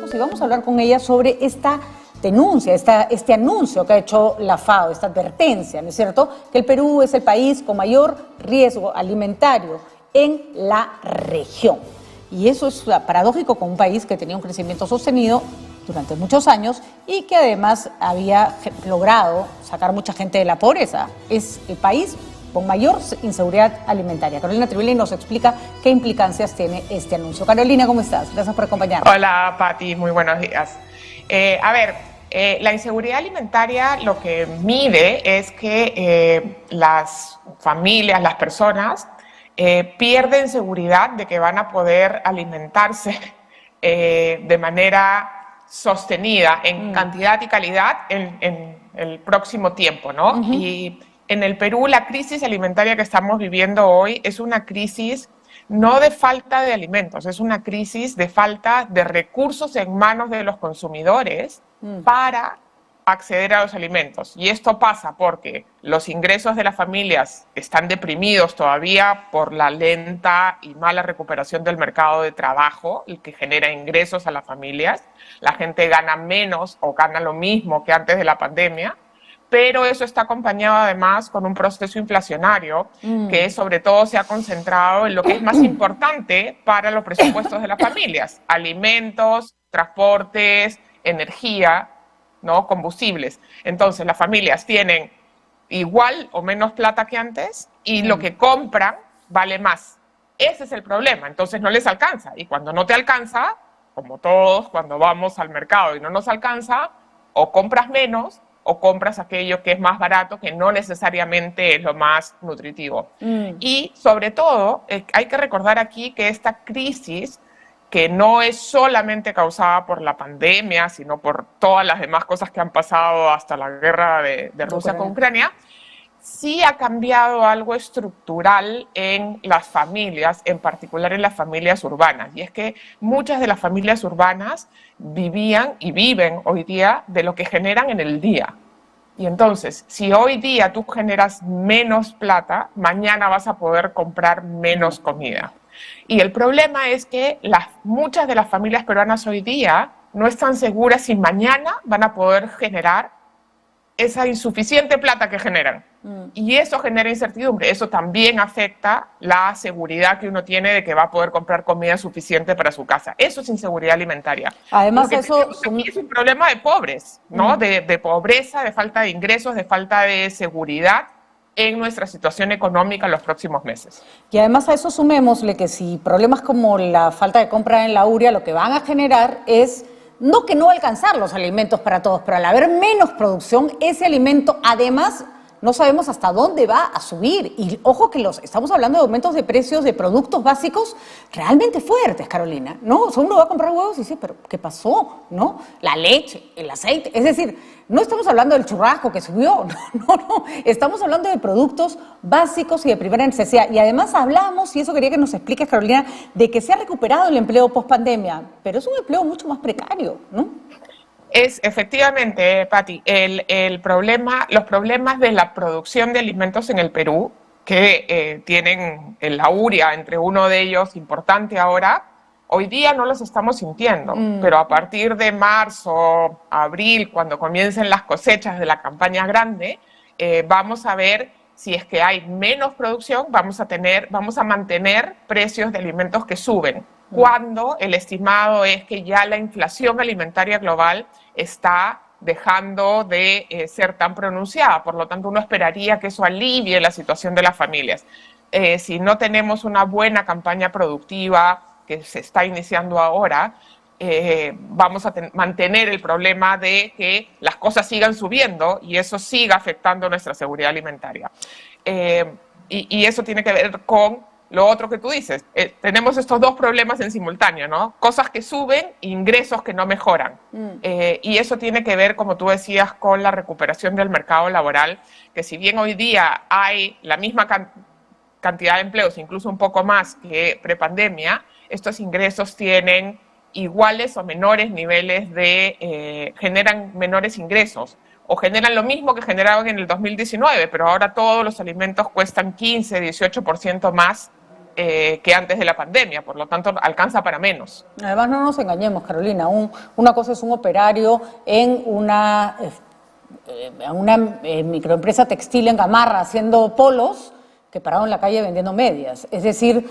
Básicos y vamos a hablar con ella sobre esta denuncia, este anuncio que ha hecho la FAO, esta advertencia, ¿no es cierto?, que el Perú es el país con mayor riesgo alimentario en la región. Y eso es paradójico con un país que tenía un crecimiento sostenido durante muchos años y que además había logrado sacar mucha gente de la pobreza. Es el país con mayor inseguridad alimentaria. Carolina Trivelli nos explica qué implicancias tiene este anuncio. Carolina, ¿cómo estás? Gracias por acompañarnos. Hola, Pati, muy buenos días. La inseguridad alimentaria lo que mide es que las familias, las personas, pierden seguridad de que van a poder alimentarse de manera sostenida en cantidad y calidad en el próximo tiempo, ¿no? Y en el Perú la crisis alimentaria que estamos viviendo hoy es una crisis no de falta de alimentos, es una crisis de falta de recursos en manos de los consumidores para acceder a los alimentos. Y esto pasa porque los ingresos de las familias están deprimidos todavía por la lenta y mala recuperación del mercado de trabajo, el que genera ingresos a las familias. La gente gana menos o gana lo mismo que antes de la pandemia, pero eso está acompañado además con un proceso inflacionario que sobre todo se ha concentrado en lo que es más importante para los presupuestos de las familias: alimentos, transportes, energía, ¿no?, combustibles. Entonces las familias tienen igual o menos plata que antes y lo que compran vale más. Ese es el problema, entonces no les alcanza. Y cuando no te alcanza, como todos cuando vamos al mercado y no nos alcanza, o compras menos o compras aquello que es más barato, que no necesariamente es lo más nutritivo. Y sobre todo, hay que recordar aquí que esta crisis, que no es solamente causada por la pandemia, sino por todas las demás cosas que han pasado hasta la guerra de Rusia con Ucrania, sí ha cambiado algo estructural en las familias, en particular en las familias urbanas. Y es que muchas de las familias urbanas vivían y viven hoy día de lo que generan en el día. Y entonces, si hoy día tú generas menos plata, mañana vas a poder comprar menos comida. Y el problema es que muchas de las familias peruanas hoy día no están seguras si mañana van a poder generar esa insuficiente plata que generan. Y eso genera incertidumbre. Eso también afecta la seguridad que uno tiene de que va a poder comprar comida suficiente para su casa. Eso es inseguridad alimentaria. Además, eso es un problema de pobres, ¿no? De pobreza, de falta de ingresos, de falta de seguridad en nuestra situación económica en los próximos meses. Y además a eso sumémosle que si problemas como la falta de compra en la urea lo que van a generar es no que no alcanzar los alimentos para todos, pero al haber menos producción, ese alimento además no sabemos hasta dónde va a subir. Y ojo que estamos hablando de aumentos de precios de productos básicos realmente fuertes, Carolina, ¿no? O sea, uno va a comprar huevos y dice, pero ¿qué pasó? ¿No? La leche, el aceite, es decir, no estamos hablando del churrasco que subió, no, estamos hablando de productos básicos y de primera necesidad. Y además hablamos, y eso quería que nos expliques, Carolina, de que se ha recuperado el empleo post-pandemia, pero es un empleo mucho más precario, ¿no? Es efectivamente, Pati, los problemas de la producción de alimentos en el Perú, que tienen la urea entre uno de ellos importante ahora, hoy día no los estamos sintiendo, pero a partir de marzo, abril, cuando comiencen las cosechas de la campaña grande, vamos a ver si es que hay menos producción, vamos a mantener precios de alimentos que suben, cuando el estimado es que ya la inflación alimentaria global está dejando de ser tan pronunciada. Por lo tanto, uno esperaría que eso alivie la situación de las familias. Si no tenemos una buena campaña productiva que se está iniciando ahora, vamos a mantener el problema de que las cosas sigan subiendo y eso siga afectando nuestra seguridad alimentaria. Y eso tiene que ver con lo otro que tú dices. Tenemos estos dos problemas en simultáneo, ¿no? Cosas que suben, ingresos que no mejoran. Y eso tiene que ver, como tú decías, con la recuperación del mercado laboral, que si bien hoy día hay la misma cantidad de empleos, incluso un poco más que prepandemia, estos ingresos tienen iguales o menores niveles generan menores ingresos, o generan lo mismo que generaban en el 2019, pero ahora todos los alimentos cuestan 15, 18% más que antes de la pandemia, por lo tanto alcanza para menos. Además, no nos engañemos, Carolina, una cosa es un operario en una microempresa textil en Gamarra haciendo polos que parado en la calle vendiendo medias. Es decir,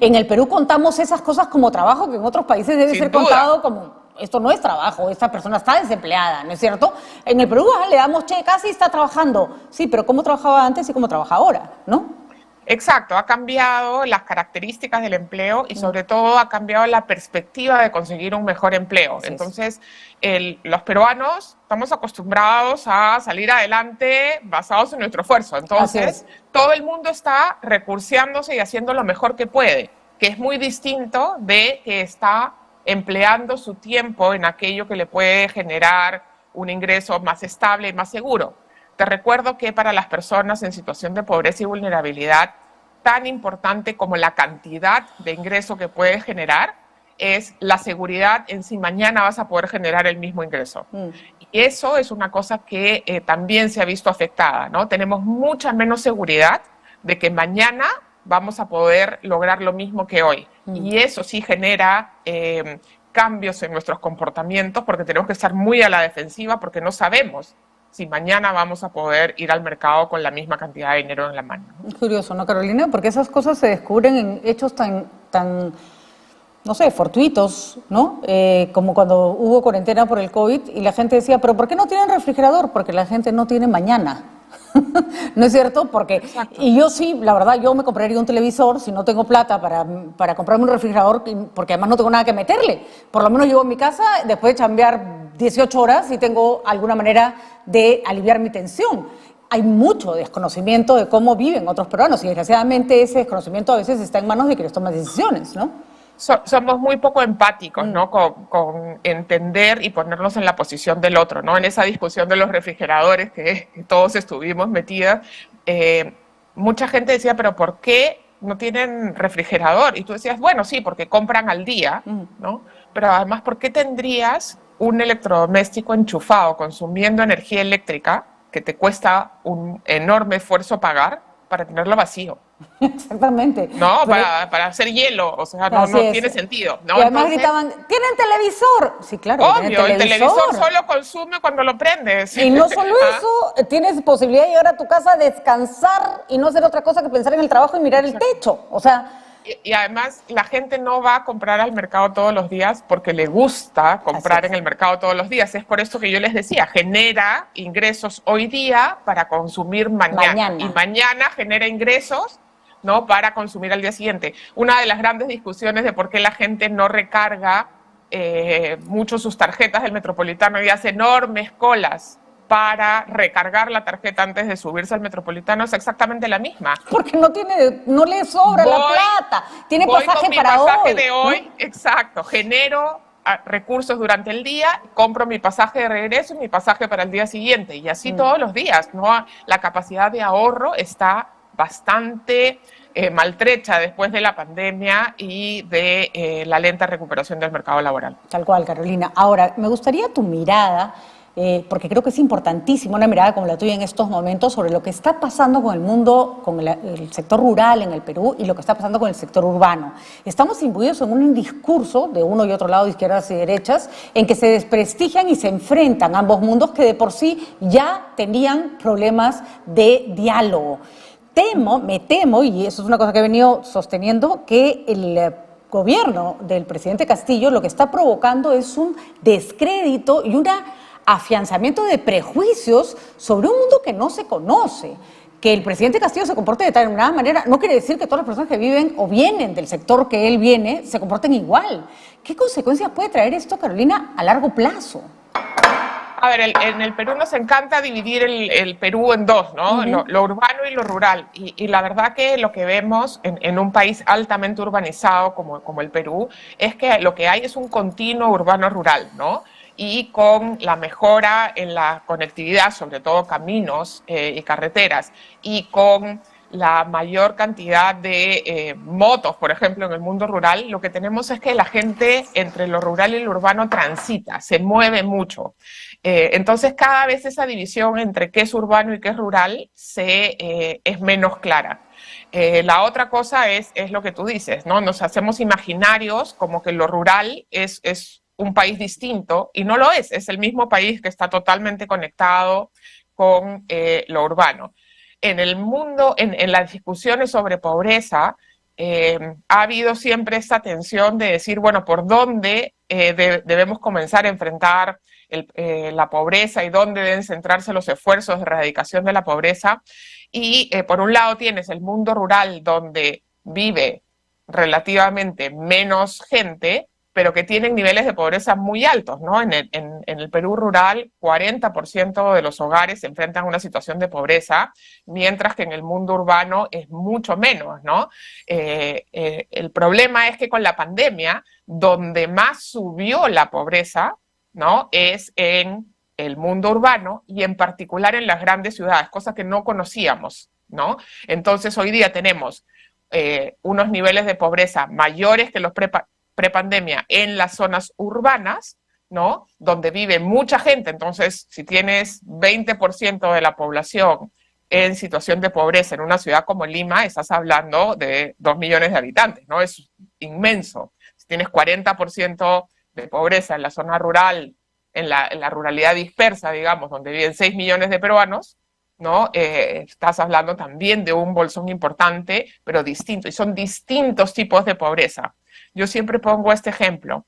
en el Perú contamos esas cosas como trabajo que en otros países debe Sin ser duda. contado como esto no es trabajo, esta persona está desempleada, ¿no es cierto? En el Perú le damos, che, casi está trabajando. Sí, pero ¿cómo trabajaba antes y cómo trabaja ahora, no? Exacto, ha cambiado las características del empleo y sobre todo ha cambiado la perspectiva de conseguir un mejor empleo. Así es. Entonces, los peruanos estamos acostumbrados a salir adelante basados en nuestro esfuerzo. Así Entonces, es. todo el mundo está recurseándose y haciendo lo mejor que puede, que es muy distinto de que está empleando su tiempo en aquello que le puede generar un ingreso más estable y más seguro. Te recuerdo que para las personas en situación de pobreza y vulnerabilidad, tan importante como la cantidad de ingreso que puedes generar es la seguridad en si mañana vas a poder generar el mismo ingreso. Y eso es una cosa que también se ha visto afectada, ¿no? Tenemos mucha menos seguridad de que mañana vamos a poder lograr lo mismo que hoy. Y eso sí genera cambios en nuestros comportamientos porque tenemos que estar muy a la defensiva porque no sabemos si mañana vamos a poder ir al mercado con la misma cantidad de dinero en la mano. Es curioso, ¿no, Carolina? Porque esas cosas se descubren en hechos tan no sé, fortuitos, ¿no? Como cuando hubo cuarentena por el COVID y la gente decía, ¿pero por qué no tienen refrigerador? Porque la gente no tiene mañana. ¿No es cierto? Porque, Exacto. y yo sí, la verdad, yo me compraría un televisor si no tengo plata para comprarme un refrigerador, porque además no tengo nada que meterle. Por lo menos llego a mi casa después de chambear 18 horas y tengo alguna manera de aliviar mi tensión. Hay mucho desconocimiento de cómo viven otros peruanos y desgraciadamente ese desconocimiento a veces está en manos de quienes toman decisiones, ¿no? Somos muy poco empáticos, ¿no? Con entender y ponernos en la posición del otro, ¿no? En esa discusión de los refrigeradores que todos estuvimos metidas, mucha gente decía, pero ¿por qué no tienen refrigerador? Y tú decías, bueno, sí, porque compran al día, ¿no? Pero además, ¿por qué tendrías un electrodoméstico enchufado consumiendo energía eléctrica que te cuesta un enorme esfuerzo pagar para tenerlo vacío? Exactamente. No, Pero, para hacer hielo, o sea, no así es. tiene sentido, ¿no? Y además Entonces, gritaban, ¿tienen televisor? Sí, claro, obvio, tienen el televisor solo consume cuando lo prendes. Y no solo Ah, eso, tienes posibilidad de llegar a tu casa a descansar y no hacer otra cosa que pensar en el trabajo y mirar el techo. O sea, y además la gente no va a comprar al mercado todos los días porque le gusta comprar en el mercado todos los días. Es por eso que yo les decía, genera ingresos hoy día para consumir mañana. Y mañana genera ingresos, ¿no? Para consumir al día siguiente. Una de las grandes discusiones de por qué la gente no recarga mucho sus tarjetas del Metropolitano y hace enormes colas para recargar la tarjeta antes de subirse al Metropolitano es exactamente la misma. Porque no le sobra la plata. Tiene pasaje para pasaje hoy. de hoy, ¿no? exacto. Genero recursos durante el día, compro mi pasaje de regreso y mi pasaje para el día siguiente. Y así todos los días, ¿no? La capacidad de ahorro está bastante maltrecha después de la pandemia y de la lenta recuperación del mercado laboral. Tal cual, Carolina. Ahora, me gustaría tu mirada, porque creo que es importantísima una mirada como la tuya en estos momentos sobre lo que está pasando con el mundo, con el sector rural en el Perú y lo que está pasando con el sector urbano. Estamos imbuidos en un discurso de uno y otro lado, de izquierdas y derechas, en que se desprestigian y se enfrentan ambos mundos que de por sí ya tenían problemas de diálogo. Me temo, y eso es una cosa que he venido sosteniendo, que el gobierno del presidente Castillo lo que está provocando es un descrédito y un afianzamiento de prejuicios sobre un mundo que no se conoce. Que el presidente Castillo se comporte de determinada manera no quiere decir que todas las personas que viven o vienen del sector que él viene se comporten igual. ¿Qué consecuencias puede traer esto, Carolina, a largo plazo? A ver, en el Perú nos encanta dividir el Perú en dos, ¿no? Lo urbano y lo rural. Y la verdad que lo que vemos en un país altamente urbanizado como el Perú es que lo que hay es un continuo urbano-rural, ¿no? Y con la mejora en la conectividad, sobre todo caminos y carreteras, y con la mayor cantidad de motos, por ejemplo, en el mundo rural, lo que tenemos es que la gente entre lo rural y lo urbano transita, se mueve mucho. Entonces, cada vez esa división entre qué es urbano y qué es rural es menos clara. La otra cosa es lo que tú dices, ¿no? Nos hacemos imaginarios como que lo rural es un país distinto y no lo es el mismo país que está totalmente conectado con lo urbano. En el mundo, en las discusiones sobre pobreza, ha habido siempre esta tensión de decir, bueno, ¿por dónde debemos comenzar a enfrentar la pobreza y dónde deben centrarse los esfuerzos de erradicación de la pobreza? Y por un lado tienes el mundo rural donde vive relativamente menos gente, pero que tienen niveles de pobreza muy altos, ¿no? En el Perú rural, 40% de los hogares se enfrentan a una situación de pobreza, mientras que en el mundo urbano es mucho menos, ¿no? El problema es que con la pandemia, donde más subió la pobreza, ¿no? Es en el mundo urbano y en particular en las grandes ciudades, cosa que no conocíamos, ¿no? Entonces hoy día tenemos unos niveles de pobreza mayores que los prepandemia en las zonas urbanas, ¿no? Donde vive mucha gente. Entonces, si tienes 20% de la población en situación de pobreza en una ciudad como Lima, estás hablando de 2 millones de habitantes, ¿no? Es inmenso. Si tienes 40% de pobreza en la zona rural, en la ruralidad dispersa, digamos, donde viven 6 millones de peruanos, ¿no? Estás hablando también de un bolsón importante, pero distinto, y son distintos tipos de pobreza. Yo siempre pongo este ejemplo.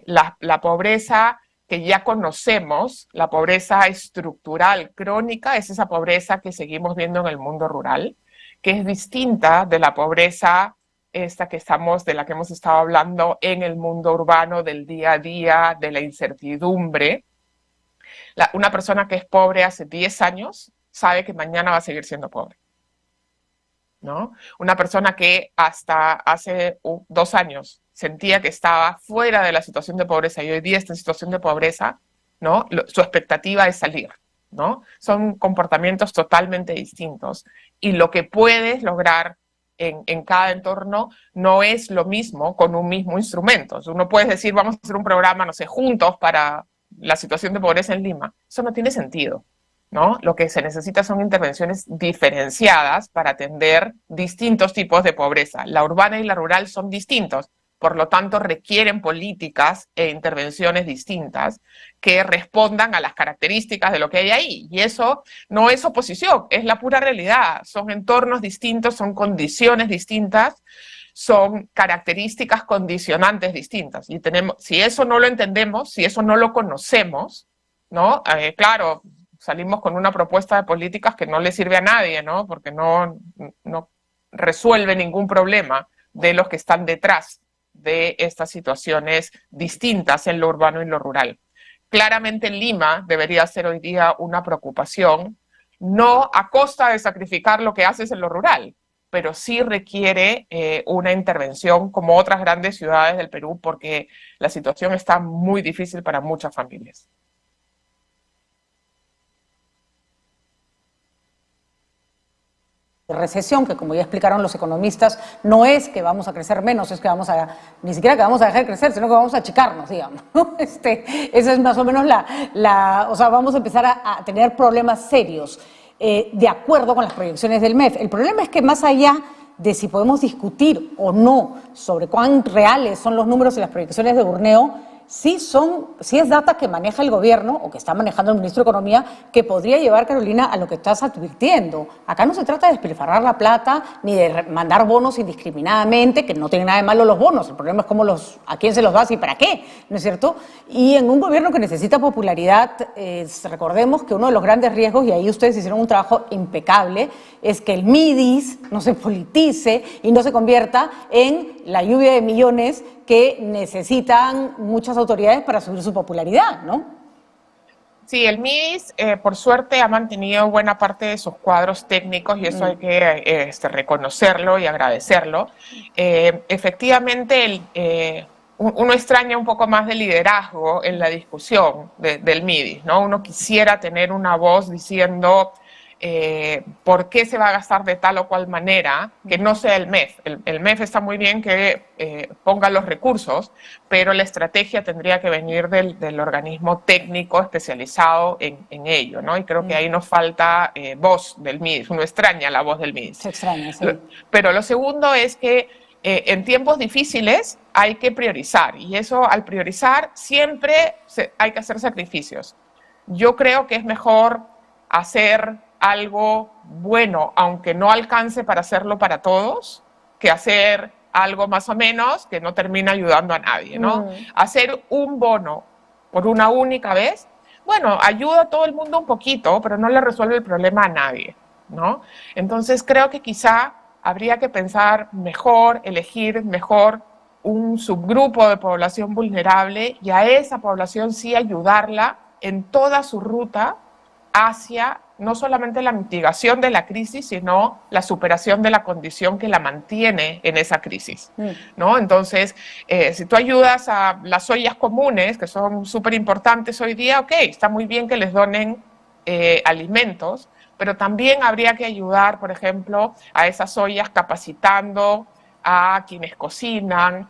La pobreza que ya conocemos, la pobreza estructural crónica, es esa pobreza que seguimos viendo en el mundo rural, que es distinta de la pobreza esta de la que hemos estado hablando en el mundo urbano, del día a día, de la incertidumbre. Una persona que es pobre hace 10 años sabe que mañana va a seguir siendo pobre, ¿no? Una persona que hasta hace 2 años sentía que estaba fuera de la situación de pobreza y hoy día está en situación de pobreza, ¿no? Su expectativa es salir, ¿no? Son comportamientos totalmente distintos y lo que puedes lograr en cada entorno no es lo mismo con un mismo instrumento. Uno puede decir, vamos a hacer un programa, no sé, juntos para la situación de pobreza en Lima. Eso no tiene sentido, ¿no? Lo que se necesita son intervenciones diferenciadas para atender distintos tipos de pobreza. La urbana y la rural son distintos, por lo tanto requieren políticas e intervenciones distintas que respondan a las características de lo que hay ahí. Y eso no es oposición, es la pura realidad. Son entornos distintos, son condiciones distintas, son características condicionantes distintas. Y si eso no lo entendemos, si eso no lo conocemos, ¿no? Claro, salimos con una propuesta de políticas que no le sirve a nadie, ¿no? Porque no resuelve ningún problema de los que están detrás de estas situaciones distintas en lo urbano y lo rural. Claramente en Lima debería ser hoy día una preocupación, no a costa de sacrificar lo que haces en lo rural, pero sí requiere una intervención como otras grandes ciudades del Perú, porque la situación está muy difícil para muchas familias. Recesión, que como ya explicaron los economistas, no es que vamos a crecer menos, es que ni siquiera que vamos a dejar de crecer, sino que vamos a achicarnos, digamos, ¿no? Esa es más o menos o sea, vamos a empezar a tener problemas serios, de acuerdo con las proyecciones del MEF. El problema es que más allá de si podemos discutir o no sobre cuán reales son los números y las proyecciones de Burneo, sí es data que maneja el gobierno o que está manejando el ministro de Economía, que podría llevar, Carolina, a lo que estás advirtiendo. Acá no se trata de despilfarrar la plata ni de mandar bonos indiscriminadamente, que no tienen nada de malo los bonos. El problema es a quién se los das y para qué, ¿no es cierto? Y en un gobierno que necesita popularidad, recordemos que uno de los grandes riesgos, y ahí ustedes hicieron un trabajo impecable, es que el MIDIS no se politice y no se convierta en la lluvia de millones que necesitan muchas autoridades para subir su popularidad, ¿no? Sí, el MIDIS, por suerte, ha mantenido buena parte de sus cuadros técnicos y eso hay que reconocerlo y agradecerlo. Efectivamente, uno extraña un poco más de liderazgo en la discusión del MIDIS, ¿no? Uno quisiera tener una voz diciendo por qué se va a gastar de tal o cual manera, que no sea el MEF. El MEF está muy bien que ponga los recursos, pero la estrategia tendría que venir del organismo técnico especializado en ello, ¿no? Y creo que ahí nos falta voz del MIDIS, uno extraña la voz del MIDIS. Se extraña, sí. Pero lo segundo es que en tiempos difíciles hay que priorizar, y eso, al priorizar, siempre hay que hacer sacrificios. Yo creo que es mejor hacer algo bueno, aunque no alcance para hacerlo para todos, que hacer algo más o menos que no termina ayudando a nadie, ¿no? Hacer un bono por una única vez, bueno, ayuda a todo el mundo un poquito, pero no le resuelve el problema a nadie, ¿no? Entonces creo que quizá habría que pensar mejor, elegir mejor un subgrupo de población vulnerable, y a esa población sí ayudarla en toda su ruta hacia no solamente la mitigación de la crisis, sino la superación de la condición que la mantiene en esa crisis, ¿no? Entonces, si tú ayudas a las ollas comunes, que son súper importantes hoy día, ok, está muy bien que les donen alimentos, pero también habría que ayudar, por ejemplo, a esas ollas capacitando a quienes cocinan,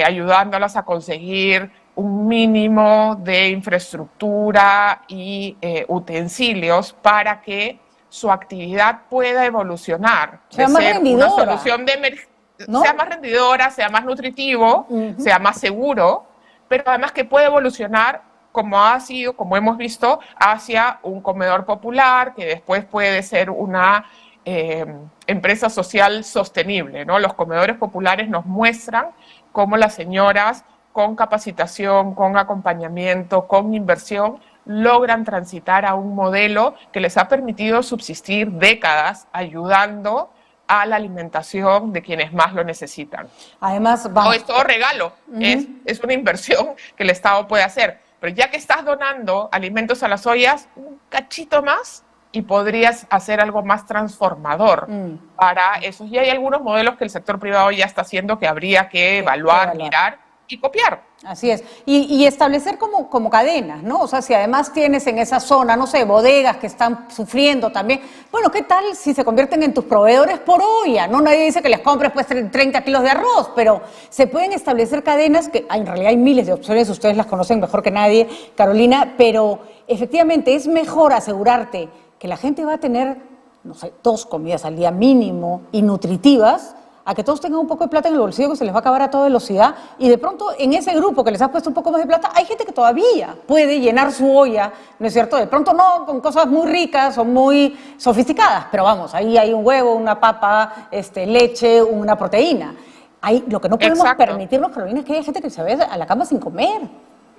ayudándolas a conseguir un mínimo de infraestructura y utensilios para que su actividad pueda evolucionar, sea más rendidora, una solución de emergencia, ¿no? Sea más rendidora, sea más nutritivo, sea más seguro, pero además que pueda evolucionar, como ha sido, como hemos visto, hacia un comedor popular, que después puede ser una empresa social sostenible, ¿no? Los comedores populares nos muestran cómo las señoras, con capacitación, con acompañamiento, con inversión, logran transitar a un modelo que les ha permitido subsistir décadas ayudando a la alimentación de quienes más lo necesitan. Además, no es todo regalo, es una inversión que el Estado puede hacer. Pero ya que estás donando alimentos a las ollas, un cachito más y podrías hacer algo más transformador para eso. Y hay algunos modelos que el sector privado ya está haciendo que habría que evaluar, mirar y copiar. Así es. Y establecer como cadenas, ¿no? O sea, si además tienes en esa zona, no sé, bodegas que están sufriendo también, bueno, ¿qué tal si se convierten en tus proveedores por olla? No, nadie dice que les compres pues 30 kilos de arroz, pero se pueden establecer cadenas que en realidad hay miles de opciones, ustedes las conocen mejor que nadie, Carolina, pero efectivamente es mejor asegurarte que la gente va a tener, no sé, 2 comidas al día mínimo y nutritivas, a que todos tengan un poco de plata en el bolsillo que se les va a acabar a toda velocidad, y de pronto en ese grupo que les has puesto un poco más de plata, hay gente que todavía puede llenar su olla, ¿no es cierto? De pronto no con cosas muy ricas o muy sofisticadas, pero vamos, ahí hay un huevo, una papa, leche, una proteína. Ahí, lo que no podemos permitirnos, Carolina, es que haya gente que se vaya a la cama sin comer.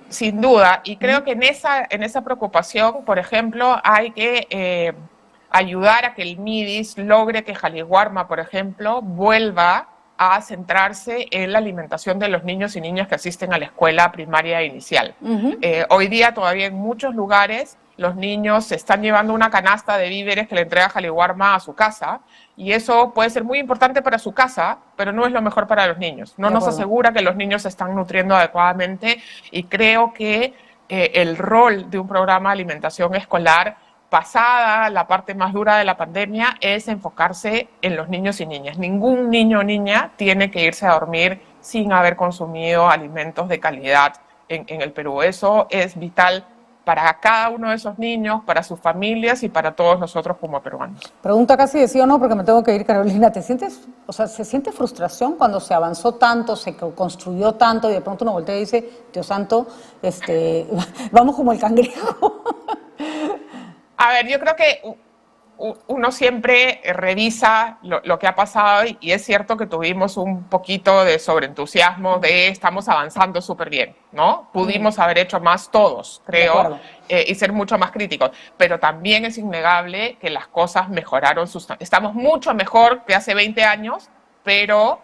Sin duda, y creo que en esa preocupación, por ejemplo, hay que ayudar a que el MIDIS logre que Jaliguarma, por ejemplo, vuelva a centrarse en la alimentación de los niños y niñas que asisten a la escuela primaria inicial. Hoy día todavía en muchos lugares los niños se están llevando una canasta de víveres que le entrega Jaliguarma a su casa, y eso puede ser muy importante para su casa, pero no es lo mejor para los niños. No nos asegura que los niños se están nutriendo adecuadamente, y creo que el rol de un programa de alimentación escolar, pasada la parte más dura de la pandemia, es enfocarse en los niños y niñas. Ningún niño o niña tiene que irse a dormir sin haber consumido alimentos de calidad en el Perú. Eso es vital para cada uno de esos niños, para sus familias y para todos nosotros como peruanos. Pregunta casi de sí o no, porque me tengo que ir, Carolina. ¿Te sientes, o sea, se siente frustración cuando se avanzó tanto, se construyó tanto y de pronto uno voltea y dice, Dios santo, vamos como el cangrejo? A ver, yo creo que uno siempre revisa lo que ha pasado, y es cierto que tuvimos un poquito de sobreentusiasmo de estamos avanzando súper bien, ¿no? Pudimos haber hecho más todos, creo, y ser mucho más críticos, pero también es innegable que las cosas mejoraron sustancialmente. Estamos mucho mejor que hace 20 años, pero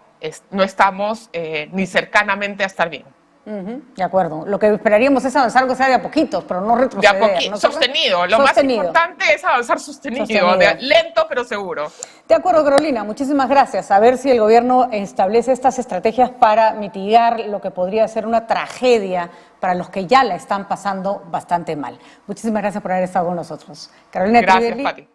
no estamos ni cercanamente a estar bien. De acuerdo. Lo que esperaríamos es avanzar, que sea de a poquitos, pero no retroceder. De a poquito, sostenido. Lo más importante es avanzar sostenido. Lento pero seguro. De acuerdo, Carolina. Muchísimas gracias. A ver si el gobierno establece estas estrategias para mitigar lo que podría ser una tragedia para los que ya la están pasando bastante mal. Muchísimas gracias por haber estado con nosotros. Carolina Gracias, Pati.